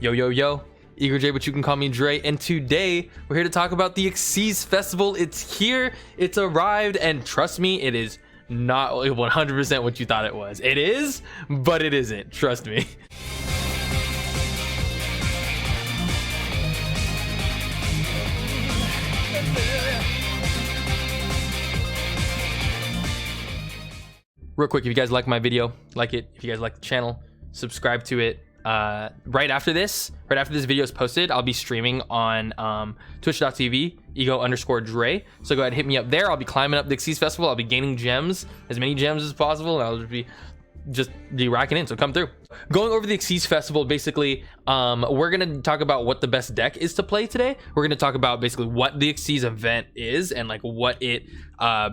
Yo, yo, yo, Eager J, but you can call me Dre, and today we're here to talk about the XYZ Festival. It's here, it's arrived, and trust me, it is not 100% what you thought it was. It is, but it isn't, trust me. Real quick, if you guys like my video, like it. If you guys like the channel, subscribe to it. Right after this video is posted, I'll be streaming on twitch.tv ego_Dre. So go ahead and hit me up there. I'll be climbing up the XYZ Festival. I'll be gaining gems, as many gems as possible, and I'll just be racking in. So come through. Going over the XYZ Festival, basically, we're gonna talk about what the best deck is to play today. We're gonna talk about basically what the XYZ event is and like what it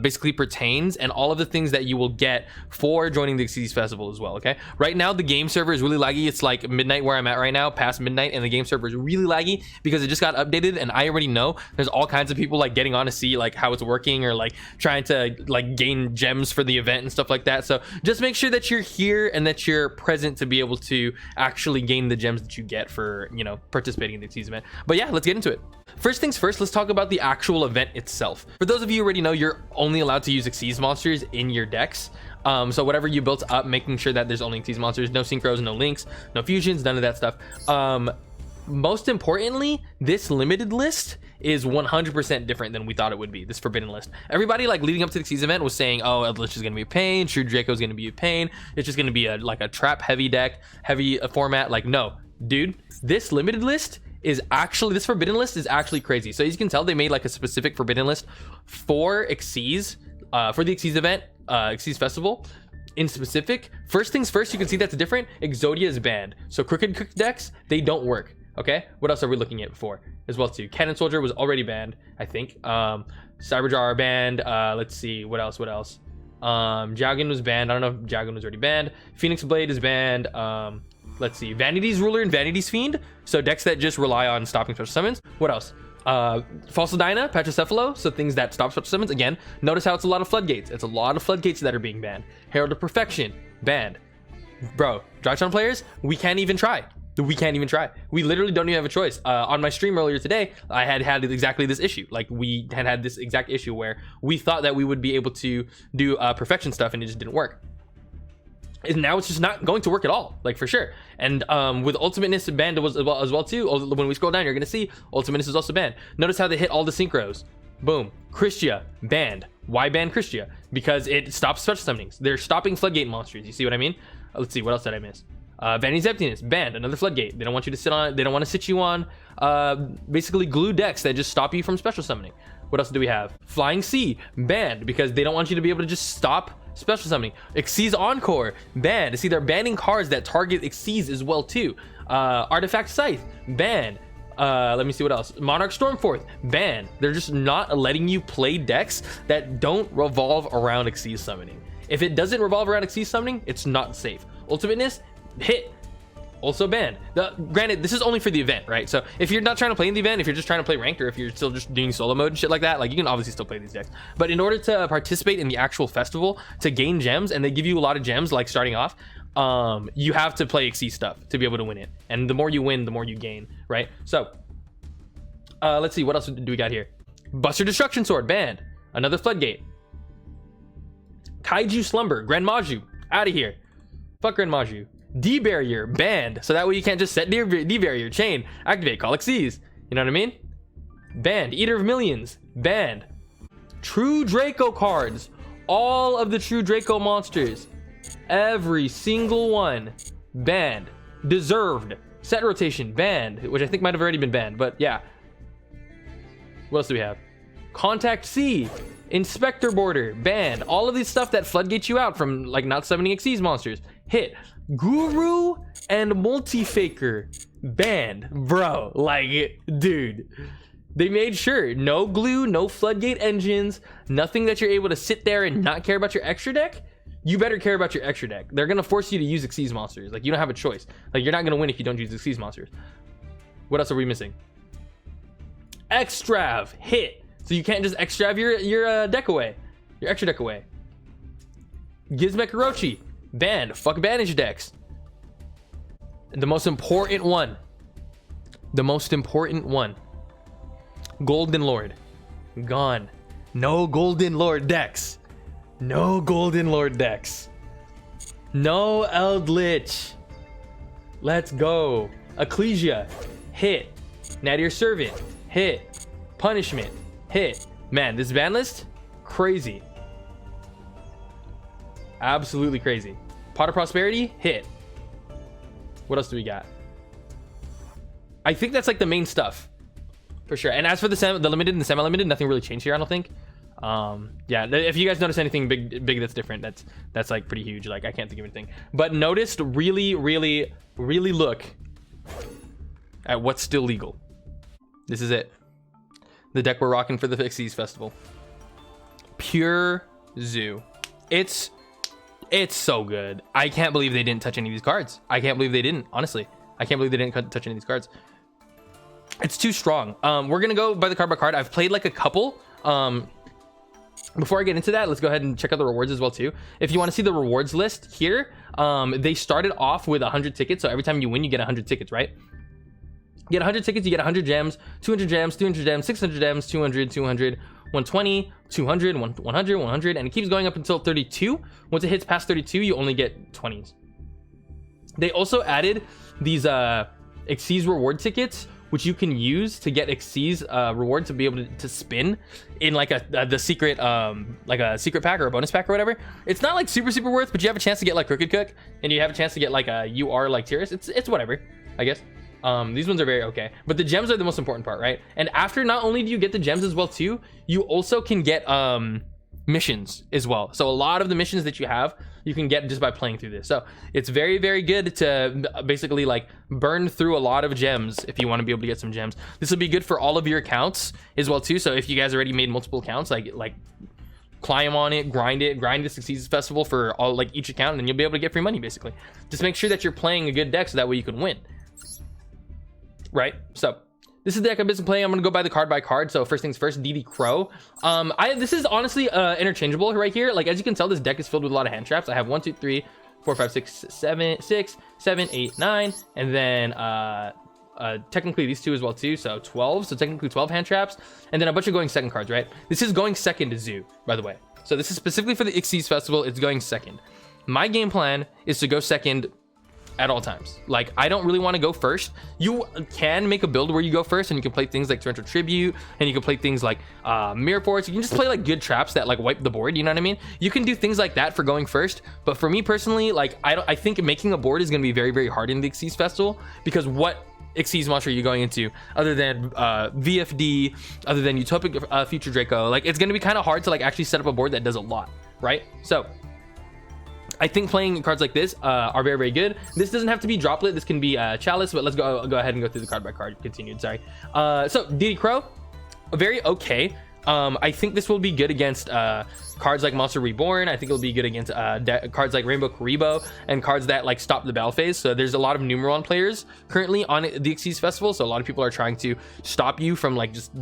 basically pertains, and all of the things that you will get for joining the XYZ Festival as well. Okay, right now the game server is really laggy. It's like midnight where I'm at right now, past midnight, and the game server is really laggy because it just got updated, and I already know there's all kinds of people like getting on to see like how it's working, or like trying to like gain gems for the event and stuff like that. So just make sure that you're here and that you're present to be able to actually gain the gems that you get for, you know, participating in the XYZ event. But yeah, let's get into it. First things first, let's talk about the actual event itself. For those of you who already know, you're only allowed to use XYZ monsters in your decks. So whatever you built up, making sure that there's only XYZ monsters, no synchros, no links, no fusions, none of that stuff. Most importantly, this limited list is 100% different than we thought it would be. This forbidden list. Everybody like leading up to the XYZ event was saying, oh, Eldritch is gonna be a pain, True Draco is gonna be a pain, it's just gonna be a like a trap heavy deck, heavy format. Like, no, dude, this limited list is actually, this forbidden list is actually crazy. So as you can tell, they made like a specific forbidden list for XYZ, for the XYZ event, XYZ Festival in specific. First things first, you can see that's different. Exodia is banned, so crooked cook decks, they don't work. Okay, what else are we looking at for as well too? Cannon Soldier was already banned, I think. Cyberjar banned. Let's see, what else? Jaugen was banned. I don't know if Jaugen was already banned. Phoenix Blade is banned. Let's see, Vanity's Ruler and Vanity's Fiend, so decks that just rely on stopping special summons. What else? Fossil Dyna, Patrocephalo, so things that stop special summons. Again, notice how it's a lot of floodgates. It's a lot of floodgates that are being banned. Herald of Perfection banned. Bro, Drytron players, we can't even try. We literally don't even have a choice. On my stream earlier today, I had exactly this issue. Like, we had this exact issue where we thought that we would be able to do perfection stuff, and it just didn't work. And now it's just not going to work at all, like, for sure. And with Ultimateness banned as well too. When we scroll down, you're gonna see Ultimateness is also banned. Notice how they hit all the synchros. Boom. Christia banned. Why ban Christia? Because it stops special summonings. They're stopping floodgate monsters. You see what I mean? Let's see, what else did I miss? Vanity's Emptiness banned, another floodgate. They don't want you to sit on it. They don't want to sit you on basically glue decks that just stop you from special summoning. What else do we have? Flying Sea banned because they don't want you to be able to just stop special summoning. XYZ Encore banned. See, they're banning cards that target XYZ as well too. Artifact Scythe banned. Let me see what else. Monarch Stormforth banned. They're just not letting you play decks that don't revolve around XYZ summoning. If it doesn't revolve around XYZ summoning, it's not safe. Ultimateness hit, also banned. Granted, this is only for the event, right? So if you're not trying to play in the event, if you're just trying to play ranked, or if you're still just doing solo mode and shit like that, like, you can obviously still play these decks. But in order to participate in the actual festival, to gain gems, and they give you a lot of gems like starting off, you have to play XYZ stuff to be able to win it. And the more you win, the more you gain, right? So let's see, what else do we got here? Buster Destruction Sword banned, another floodgate. Kaiju Slumber, Grand Maju out of here. Fuck Grand Maju. D-Barrier banned, so that way you can't just set D-Barrier, chain, activate, call XYZ. You know what I mean? Banned. Eater of Millions banned. True Draco cards, all of the True Draco monsters, every single one banned. Deserved. Set Rotation banned, which I think might have already been banned, but yeah. What else do we have? Contact C, Inspector Border banned. All of these stuff that floodgates you out from like not summoning XYZ monsters hit. Guru and Multi-Faker banned. Bro, like, dude, they made sure no glue, no floodgate engines, nothing that you're able to sit there and not care about your extra deck. You better care about your extra deck. They're gonna force you to use XYZ monsters. Like, you don't have a choice. Like, you're not gonna win if you don't use XYZ monsters. What else are we missing? Extrav hit, so you can't just extrav your deck away, your extra deck away. Gizmek Orochi banned. Fuck banish decks. The most important one, The most important one. Golden Lord. Gone. No Golden Lord decks. No Golden Lord decks. No Eldritch. Let's go. Ecclesia. Hit. Nadir Servant. Hit. Punishment. Hit. Man, this ban list, crazy. Absolutely crazy. Pot of Prosperity. Hit. What else do we got? I think that's like the main stuff. For sure. And as for the limited and the semi-limited, nothing really changed here, I don't think. Yeah, if you guys notice anything big that's different, that's like pretty huge. Like, I can't think of anything. But noticed, really look at what's still legal. This is it. The deck we're rocking for the Xyz Festival. Pure Zoo. It's so good. I can't believe they didn't touch any of these cards. I can't believe they didn't, honestly. I can't believe they didn't touch any of these cards. It's too strong. We're gonna go by the card by card. I've played like a couple. Before I get into that, let's go ahead and check out the rewards as well too. If you want to see the rewards list here, they started off with 100 tickets. So every time you win, you get 100 tickets, right? You get 100 tickets, you get 100 gems, 200 gems, 200 gems, 600 gems, 200, 200, 120, 200, 100, 100, and it keeps going up until 32. Once it hits past 32, you only get 20s. They also added these Xyz reward tickets, which you can use to get Xyz reward to be able to spin in like the secret like a secret pack or a bonus pack or whatever. It's not like super worth, but you have a chance to get like Crooked Cook, and you have a chance to get like a UR like Tyrus. It's whatever, I guess. These ones are very okay, but the gems are the most important part, right? And after, not only do you get the gems as well too, you also can get missions as well. So a lot of the missions that you have, you can get just by playing through this. So it's very good to basically like burn through a lot of gems if you want to be able to get some gems. This will be good for all of your accounts as well too. So if you guys already made multiple accounts, like climb on it, grind this Xyz Festival for all, like, each account, and then you'll be able to get free money basically. Just make sure that you're playing a good deck so that way you can win, right? So this is the deck I've been playing. I'm gonna go by the card by card. So first things first, DD Crow. This is honestly interchangeable right here. Like, as you can tell, this deck is filled with a lot of hand traps. I have 1, 2, 3, 4, 5, 6, 7, 8, 9, and then technically these two as well too. So 12. So technically 12 hand traps, and then a bunch of going second cards, right? This is going second to Zoo, by the way. So this is specifically for the Xyz Festival. It's going second. My game plan is to go second at all times. Like, I don't really want to go first. You can make a build where you go first, and you can play things like Torrential Tribute, and you can play things like Mirror Force. You can just play like good traps that like wipe the board, you know what I mean? You can do things like that for going first, but for me personally, like, I think making a board is going to be very hard in the Xyz Festival, because what Xyz monster are you going into other than VFD, other than Utopic Future Draco? Like, it's going to be kind of hard to like actually set up a board that does a lot, right? So I think playing cards like this are very good. This doesn't have to be Droplet. This can be Chalice, but let's go ahead and go through the card by card. Continued, sorry. So DD Crow, very okay. I think this will be good against cards like Monster Reborn. I think it'll be good against cards like Rainbow Karibo and cards that like stop the battle phase. So there's a lot of Numeron players currently on the Xyz Festival. So a lot of people are trying to stop you from like just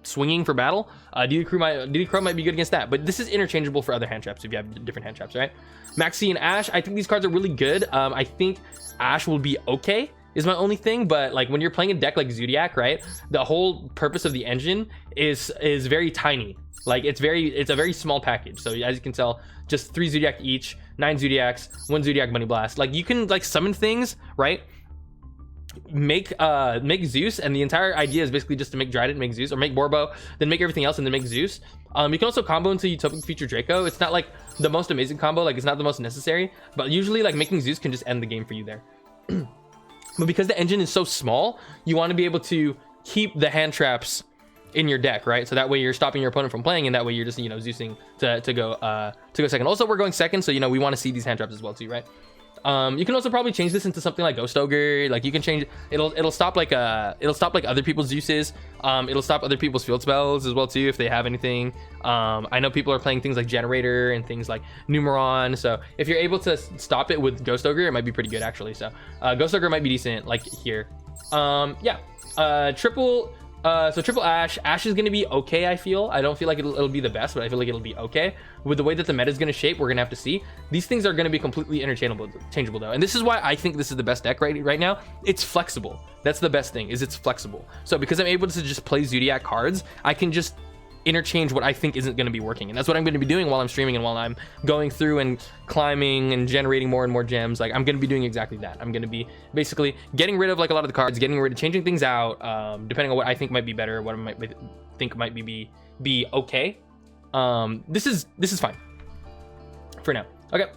swinging for battle. DD Crow might be good against that, but this is interchangeable for other hand traps if you have different hand traps, right? Maxi and Ash, I think these cards are really good. I think Ash will be okay is my only thing, but like when you're playing a deck like Zoodiac, right, the whole purpose of the engine is very tiny. Like, it's a very small package. So as you can tell, just 3 Zoodiac each, 9 Zoodiacs, 1 Zoodiac Money Blast. Like, you can like summon things, right? Make Zeus, and the entire idea is basically just to make Dryden, make Zeus, or make Borbo, then make everything else, and then make Zeus. You can also combo into Utopic Future Draco. It's not like the most amazing combo, like it's not the most necessary, but usually like making Zeus can just end the game for you there. But because the engine is so small, you want to be able to keep the hand traps in your deck, right? So that way you're stopping your opponent from playing, and that way you're just, you know, Zeusing to go second. Also, we're going second, so you know we want to see these hand traps as well too, right? You can also probably change this into something like Ghost Ogre. Like, you can change it'll stop like other people's Zeuses. It'll stop other people's field spells as well too if they have anything. I know people are playing things like Generator and things like Numeron, so if you're able to stop it with Ghost Ogre, it might be pretty good actually. So Ghost Ogre might be decent like here. Yeah, triple So triple Ash is going to be okay. I don't feel like it'll be the best, but I feel like it'll be okay. With the way that the meta is going to shape, we're going to have to see. These things are going to be completely changeable though, and this is why I think this is the best deck right now. It's flexible. That's the best thing, is it's flexible. So because I'm able to just play Zoodiac cards, I can just interchange what I think isn't going to be working, and that's what I'm going to be doing while I'm streaming and while I'm going through and climbing and generating more and more gems. Like, I'm going to be doing exactly that. I'm going to be basically getting rid of like a lot of the cards, changing things out, depending on what I think might be better, what I might think might be okay. This is fine for now. Okay,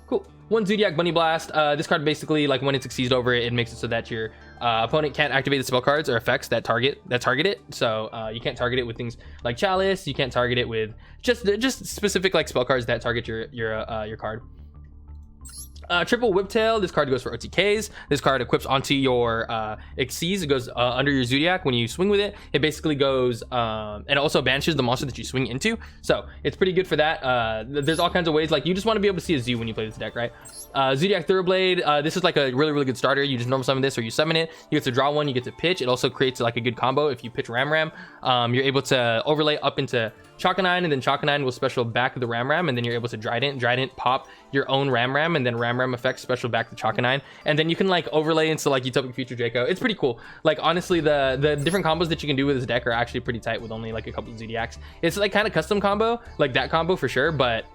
cool. One Zoodiac Bunny Blast. This card basically, like, when it succeeds over it makes it so that your opponent can't activate the spell cards or effects that target it. So you can't target it with things like Chalice. You can't target it with just specific like spell cards that target your card. Triple Whiptail. This card goes for OTKs. This card equips onto your XYZ. It goes under your Zoodiac when you swing with it. It basically goes and also banishes the monster that you swing into. So it's pretty good for that. There's all kinds of ways. Like, you just want to be able to see a zoo when you play this deck, right? Zoodiac Thoroughblade. This is like a really good starter. You just normal summon this or you summon it. You get to draw one. You get to pitch. It also creates like a good combo if you pitch Ram. You're able to overlay up into Chakanine, and then Chakanine will special back the Ram, and then you're able to Drident pop your own Ram, and then Ram effect special back the Chakanine, and then you can like overlay into like Utopic Future Draco. It's pretty cool. Like, honestly, the different combos that you can do with this deck are actually pretty tight with only like a couple of Zoodiacs. It's like kind of custom combo, like that combo for sure, but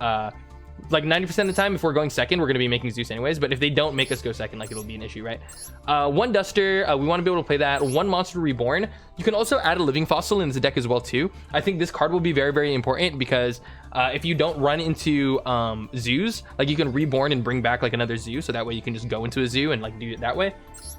like 90% of the time, if we're going second, we're going to be making Zeus anyways. But if they don't make us go second, like, it'll be an issue, right? One Duster, we want to be able to play that. One Monster Reborn. You can also add a Living Fossil in this deck as well too. I think this card will be very important because if you don't run into zoos, like, you can reborn and bring back like another zoo, so that way you can just go into a zoo and like do it that way.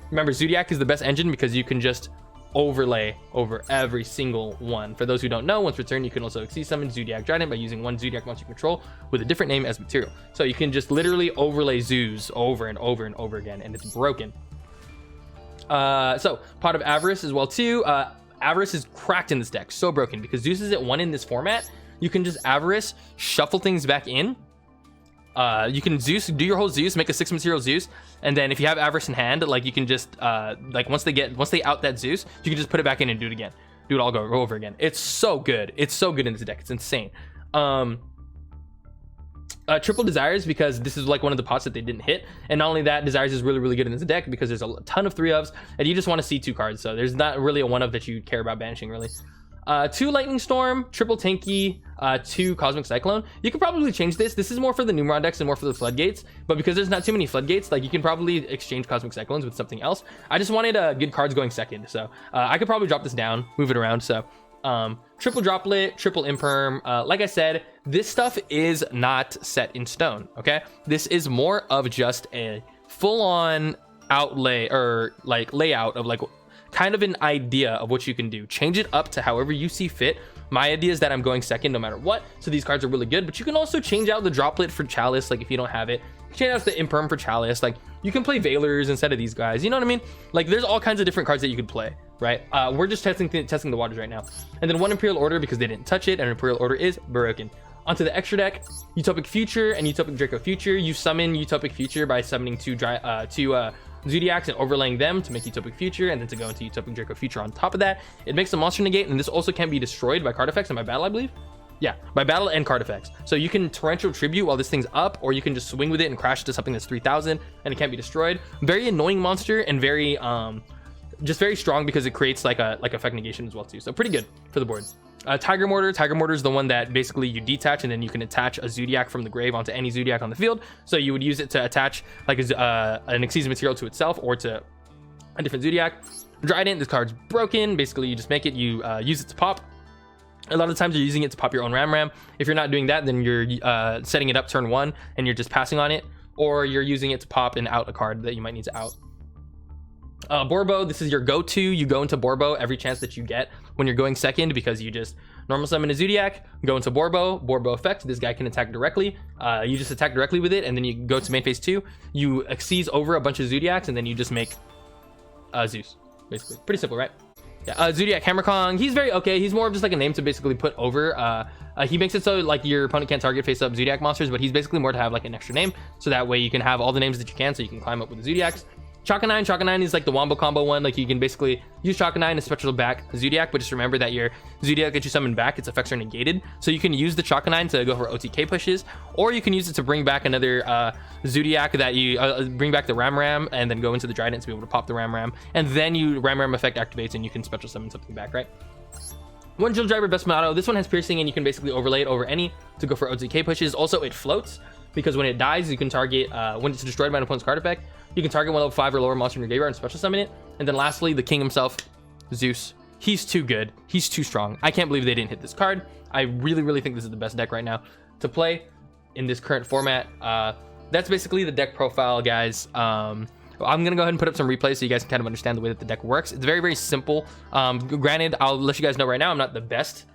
Remember, Zoodiac is the best engine because you can just overlay over every single one. For those who don't know, once returned, you can also XYZ summon Zoodiac Trident by using one Zoodiac monster control with a different name as material. So you can just literally overlay zoos over and over and over again, and it's broken. So Pot of Avarice as well too. Avarice is cracked in this deck, so broken, because Zeus is at 1 in this format. You can just Avarice, shuffle things back in. You can Zeus, do your whole Zeus, make a 6 material Zeus, and then if you have Avarice in hand, like, you can just like once they out that Zeus, you can just put it back in and do it again. Do it all go over again. It's so good. It's so good in this deck. It's insane. Triple Desires, because this is like one of the pots that they didn't hit, and not only that, Desires is really good in this deck because there's a ton of 3-ofs, and you just want to see 2 cards, so there's not really a 1-of that you care about banishing really. 2 Lightning Storm, triple Tanky, 2 Cosmic Cyclone. You could probably change this. This is more for the Numeron decks and more for the Floodgates, but because there's not too many Floodgates, like, you can probably exchange Cosmic Cyclones with something else. I just wanted good cards going second, so I could probably drop this down, move it around. So triple Droplet, triple Imperm. Like I said, this stuff is not set in stone, okay? This is more of just a full-on outlay, or like layout of like kind of an idea of what you can do. Change it up to however you see fit. My idea is that I'm going second no matter what, so these cards are really good, but you can also change out the Droplet for Chalice, like, if you don't have it. Change out the Imperm for Chalice. Like, you can play Veilers instead of these guys, you know what I mean? Like, there's all kinds of different cards that you could play, right? We're just testing the waters right now. And then 1 Imperial Order, because they didn't touch it, and Imperial Order is broken. Onto the extra deck, Utopic Future and Utopic Draco Future. You summon Utopic Future by summoning 2 Zoodiacs and overlaying them to make Utopic Future, and then to go into Utopic Draco Future on top of that. It makes a monster negate, and this also can be destroyed by card effects and by battle, I believe. Yeah, by battle and card effects. So you can Torrential Tribute while this thing's up, or you can just swing with it and crash to something that's 3000 and it can't be destroyed. Very annoying monster, and very just very strong because it creates like effect negation as well too. So pretty good for the board. Tiger Mortar is the one that basically you detach, and then you can attach a Zoodiac from the grave onto any Zoodiac on the field. So you would use it to attach like an XYZ material to itself or to a different Zoodiac. Drident, this card's broken. Basically, you just make it, you use it to pop. A lot of times you're using it to pop your own Ram. If you're not doing that, then you're setting it up turn 1 and you're just passing on it, or you're using it to pop and out a card that you might need to out. Borbo, this is your go-to. You go into Borbo every chance that you get when you're going second, because you just normal summon a Zoodiac, go into Borbo effect. This guy can attack directly. You just attack directly with it, and then you go to main phase 2. You XYZ over a bunch of Zoodiacs, and then you just make Zeus. Basically, pretty simple, right? Yeah, Zoodiac Hammer Kong, he's very okay. He's more of just like a name to basically put over. He makes it so like your opponent can't target face up Zoodiac monsters, but he's basically more to have like an extra name, so that way you can have all the names that you can, so you can climb up with the Zoodiacs. Chaka9 is like the wombo combo one. Like you can basically use Chaka9 to special back Zoodiac, but just remember that your Zoodiac that you summon back, its effects are negated. So you can use the Chaka9 to go for OTK pushes, or you can use it to bring back another Zoodiac that you bring back the Ram, and then go into the Trident to be able to pop the Ram, and then you Ram effect activates and you can special summon something back, right? One Drill Driver best Auto. This one has piercing, and you can basically overlay it over any to go for OTK pushes. Also, it floats because when it dies, you can target when it's destroyed by an opponent's card effect. You can target one level 5 or lower monster in your graveyard and special summon it. And then lastly, the king himself, Zeus. He's too good. He's too strong. I can't believe they didn't hit this card. I really think this is the best deck right now to play in this current format. That's basically the deck profile, guys. I'm gonna go ahead and put up some replays so you guys can kind of understand the way that the deck works. It's very simple. Granted, I'll let you guys know right now, I'm not the best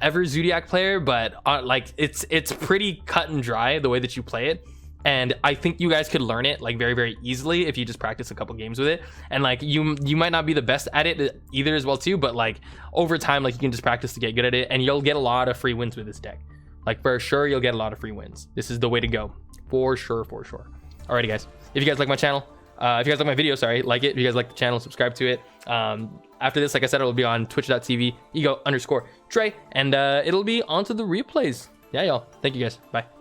ever Zoodiac player, but like it's pretty cut and dry the way that you play it. And I think you guys could learn it like very easily if you just practice a couple games with it. And like you might not be the best at it either as well too, but like over time, like you can just practice to get good at it, and you'll get a lot of free wins with this deck. Like for sure, you'll get a lot of free wins. This is the way to go, for sure. Alrighty, guys. If you guys like my channel, if you guys like my video, sorry, like it. If you guys like the channel, subscribe to it. After this, like I said, it'll be on twitch.tv ego_Trey, and it'll be onto the replays. Yeah, y'all. Thank you guys. Bye.